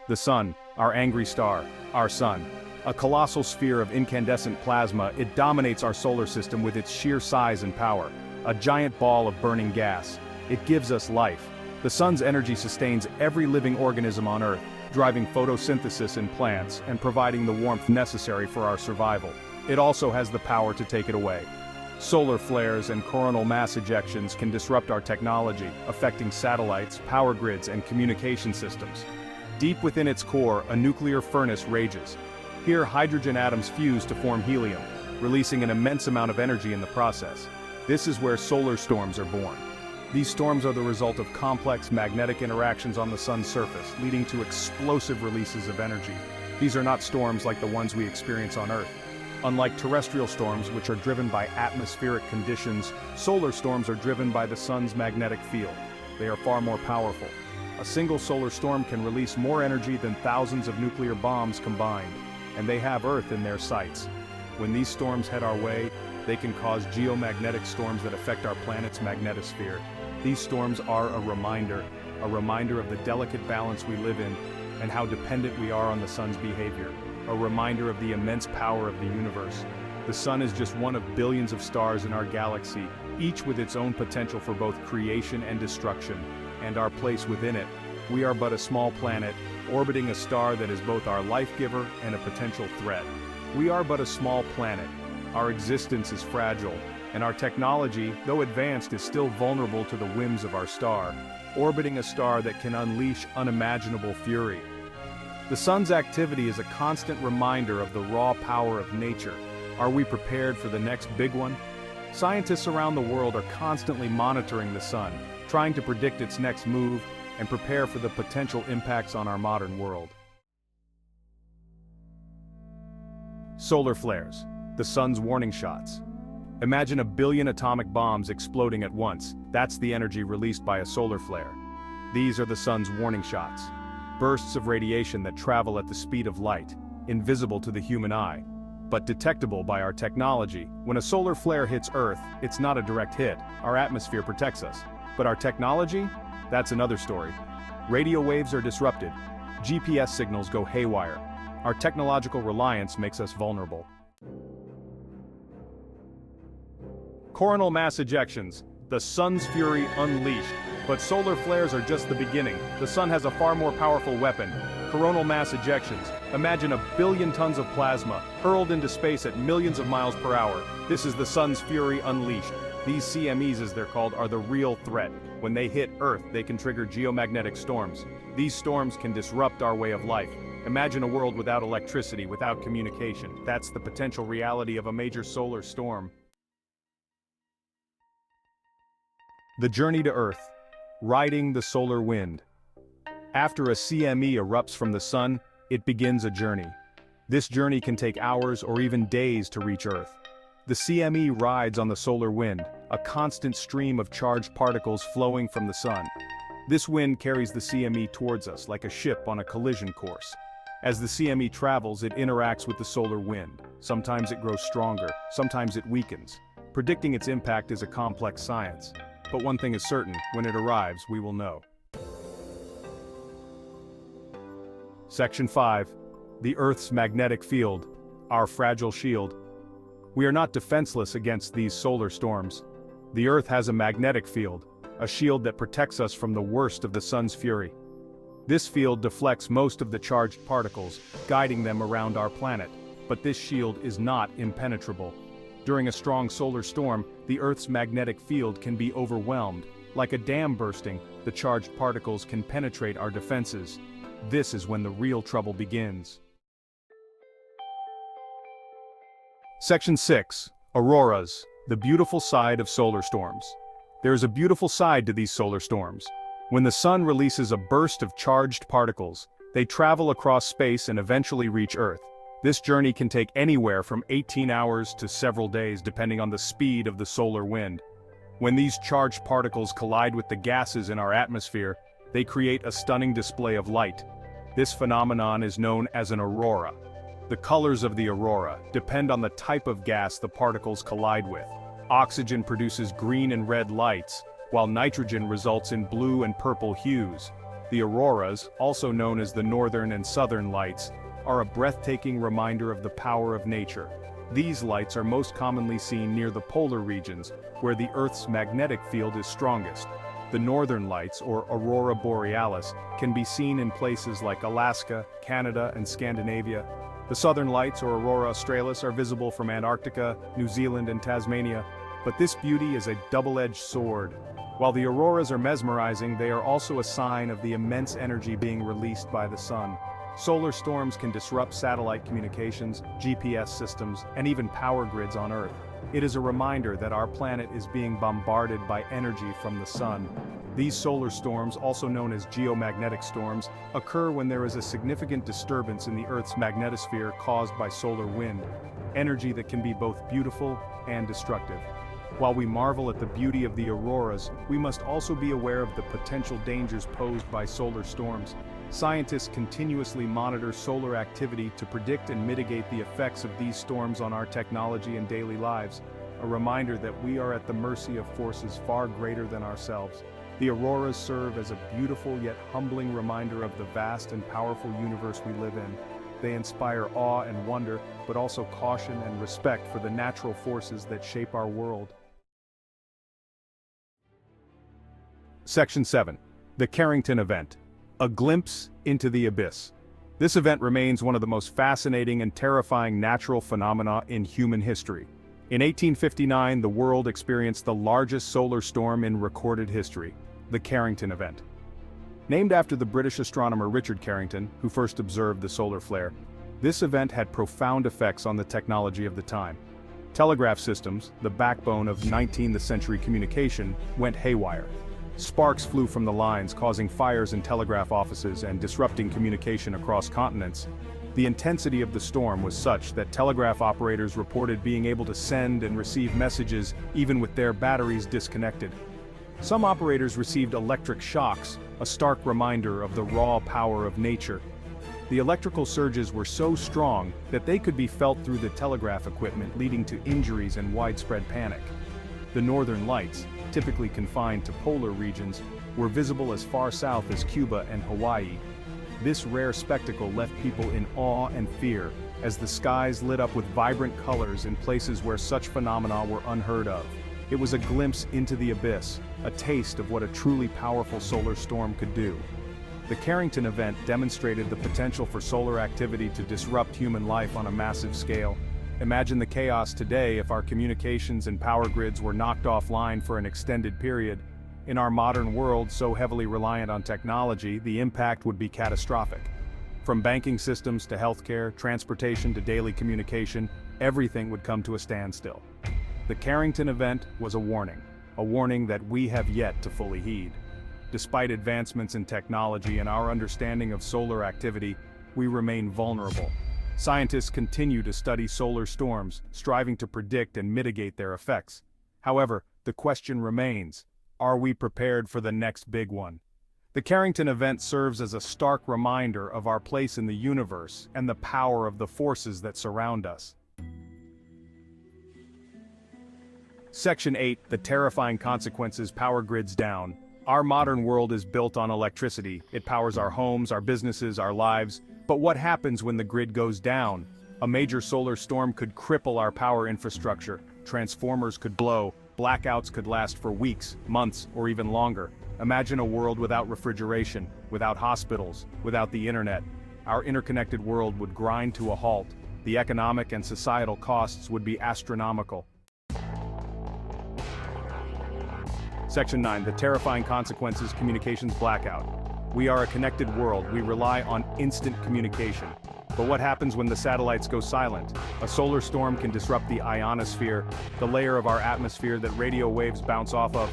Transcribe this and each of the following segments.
The sun, our angry star, our sun. A colossal sphere of incandescent plasma, it dominates our solar system with its sheer size and power. A giant ball of burning gas. It gives us life. The sun's energy sustains every living organism on Earth, driving photosynthesis in plants and providing the warmth necessary for our survival. It also has the power to take it away. Solar flares and coronal mass ejections can disrupt our technology, affecting satellites, power grids, and communication systems. Deep within its core, a nuclear furnace rages. Here, hydrogen atoms fuse to form helium, releasing an immense amount of energy in the process. This is where solar storms are born. These storms are the result of complex magnetic interactions on the sun's surface, leading to explosive releases of energy. These are not storms like the ones we experience on Earth. Unlike terrestrial storms, which are driven by atmospheric conditions, solar storms are driven by the sun's magnetic field. They are far more powerful. A single solar storm can release more energy than thousands of nuclear bombs combined, and they have Earth in their sights. When these storms head our way, they can cause geomagnetic storms that affect our planet's magnetosphere. These storms are a reminder of the delicate balance we live in and how dependent we are on the sun's behavior. A reminder of the immense power of the universe. The sun is just one of billions of stars in our galaxy, each with its own potential for both creation and destruction, and our place within it. We are but a small planet, orbiting a star that is both our life-giver and a potential threat. We are but a small planet. Our existence is fragile, and our technology, though advanced, is still vulnerable to the whims of our star, orbiting a star that can unleash unimaginable fury. The sun's activity is a constant reminder of the raw power of nature. Are we prepared for the next big one? Scientists around the world are constantly monitoring the sun, trying to predict its next move and prepare for the potential impacts on our modern world. Solar flares, the sun's warning shots. Imagine a billion atomic bombs exploding at once. That's the energy released by a solar flare. These are the sun's warning shots. Bursts of radiation that travel at the speed of light, invisible to the human eye, but detectable by our technology. When a solar flare hits Earth, it's not a direct hit. Our atmosphere protects us. But our technology? That's another story. Radio waves are disrupted. GPS signals go haywire. Our technological reliance makes us vulnerable. Coronal mass ejections, the sun's fury unleashed. But solar flares are just the beginning. The sun has a far more powerful weapon. Coronal mass ejections. Imagine a billion tons of plasma, hurled into space at millions of miles per hour. This is the sun's fury unleashed. These CMEs, as they're called, are the real threat. When they hit Earth, they can trigger geomagnetic storms. These storms can disrupt our way of life. Imagine a world without electricity, without communication. That's the potential reality of a major solar storm. The journey to Earth. Riding the solar wind. After a CME erupts from the sun, it begins a journey. This journey can take hours or even days to reach Earth. The CME rides on the solar wind, a constant stream of charged particles flowing from the sun. This wind carries the CME towards us like a ship on a collision course. As the CME travels, it interacts with the solar wind. Sometimes it grows stronger, sometimes it weakens. Predicting its impact is a complex science. But one thing is certain, when it arrives, we will know. Section 5. The Earth's magnetic field, our fragile shield. We are not defenseless against these solar storms. The Earth has a magnetic field, a shield that protects us from the worst of the sun's fury. This field deflects most of the charged particles, guiding them around our planet. But this shield is not impenetrable. During a strong solar storm, the Earth's magnetic field can be overwhelmed. Like a dam bursting, the charged particles can penetrate our defenses. This is when the real trouble begins. Section 6. Auroras, the beautiful side of solar storms. There is a beautiful side to these solar storms. When the sun releases a burst of charged particles, they travel across space and eventually reach Earth. This journey can take anywhere from 18 hours to several days depending on the speed of the solar wind. When these charged particles collide with the gases in our atmosphere, they create a stunning display of light. This phenomenon is known as an aurora. The colors of the aurora depend on the type of gas the particles collide with. Oxygen produces green and red lights, while nitrogen results in blue and purple hues. The auroras, also known as the northern and southern lights, are a breathtaking reminder of the power of nature. These lights are most commonly seen near the polar regions, where the Earth's magnetic field is strongest. The northern lights, or aurora borealis, can be seen in places like Alaska, Canada, and Scandinavia. The southern lights, or aurora australis, are visible from Antarctica, New Zealand, and Tasmania. But this beauty is a double-edged sword. While the auroras are mesmerizing, they are also a sign of the immense energy being released by the sun. Solar storms can disrupt satellite communications, GPS systems, and even power grids on Earth. It is a reminder that our planet is being bombarded by energy from the sun. These solar storms, also known as geomagnetic storms, occur when there is a significant disturbance in the Earth's magnetosphere caused by solar wind, energy that can be both beautiful and destructive. While we marvel at the beauty of the auroras, we must also be aware of the potential dangers posed by solar storms. Scientists continuously monitor solar activity to predict and mitigate the effects of these storms on our technology and daily lives, a reminder that we are at the mercy of forces far greater than ourselves. The auroras serve as a beautiful yet humbling reminder of the vast and powerful universe we live in. They inspire awe and wonder, but also caution and respect for the natural forces that shape our world. Section 7. The Carrington Event. A glimpse into the abyss. This event remains one of the most fascinating and terrifying natural phenomena in human history. In 1859, the world experienced the largest solar storm in recorded history, the Carrington Event. Named after the British astronomer Richard Carrington, who first observed the solar flare, this event had profound effects on the technology of the time. Telegraph systems, the backbone of 19th century communication, went haywire. Sparks flew from the lines, causing fires in telegraph offices and disrupting communication across continents. The intensity of the storm was such that telegraph operators reported being able to send and receive messages even with their batteries disconnected. Some operators received electric shocks, a stark reminder of the raw power of nature. The electrical surges were so strong that they could be felt through the telegraph equipment, leading to injuries and widespread panic. The northern lights, typically confined to polar regions, were visible as far south as Cuba and Hawaii. This rare spectacle left people in awe and fear, as the skies lit up with vibrant colors in places where such phenomena were unheard of. It was a glimpse into the abyss, a taste of what a truly powerful solar storm could do. The Carrington event demonstrated the potential for solar activity to disrupt human life on a massive scale. Imagine the chaos today if our communications and power grids were knocked offline for an extended period. In our modern world, so heavily reliant on technology, the impact would be catastrophic. From banking systems to healthcare, transportation to daily communication, everything would come to a standstill. The Carrington event was a warning that we have yet to fully heed. Despite advancements in technology and our understanding of solar activity, we remain vulnerable. Scientists continue to study solar storms, striving to predict and mitigate their effects. However, the question remains, are we prepared for the next big one? The Carrington event serves as a stark reminder of our place in the universe and the power of the forces that surround us. Section 8. The terrifying consequences. Power grids down. Our modern world is built on electricity. It powers our homes, our businesses, our lives. But what happens when the grid goes down? A major solar storm could cripple our power infrastructure. Transformers could blow. Blackouts could last for weeks, months, or even longer. Imagine a world without refrigeration, without hospitals, without the internet. Our interconnected world would grind to a halt. The economic and societal costs would be astronomical. Section 9. The terrifying consequences. Communications blackout. We are a connected world. We rely on instant communication. But what happens when the satellites go silent? A solar storm can disrupt the ionosphere, the layer of our atmosphere that radio waves bounce off of.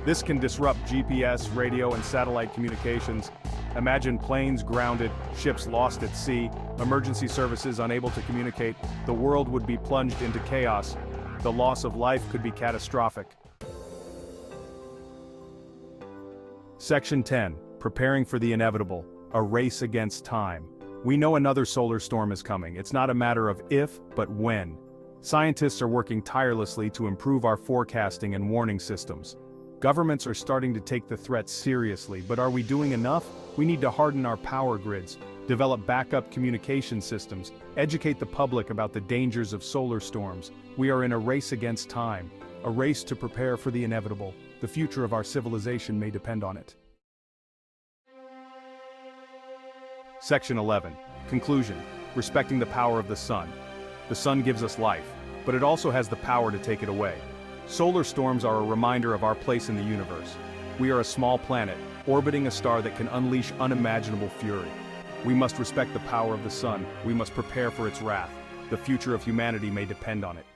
This can disrupt GPS, radio, and satellite communications. Imagine planes grounded, ships lost at sea, emergency services unable to communicate. The world would be plunged into chaos. The loss of life could be catastrophic. Section 10. Preparing for the inevitable, a race against time. We know another solar storm is coming. It's not a matter of if, but when. Scientists are working tirelessly to improve our forecasting and warning systems. Governments are starting to take the threat seriously, but are we doing enough? We need to harden our power grids, develop backup communication systems, educate the public about the dangers of solar storms. We are in a race against time, a race to prepare for the inevitable. The future of our civilization may depend on it. Section 11. Conclusion. Respecting the power of the sun. The sun gives us life, but it also has the power to take it away. Solar storms are a reminder of our place in the universe. We are a small planet, orbiting a star that can unleash unimaginable fury. We must respect the power of the sun. We must prepare for its wrath. The future of humanity may depend on it.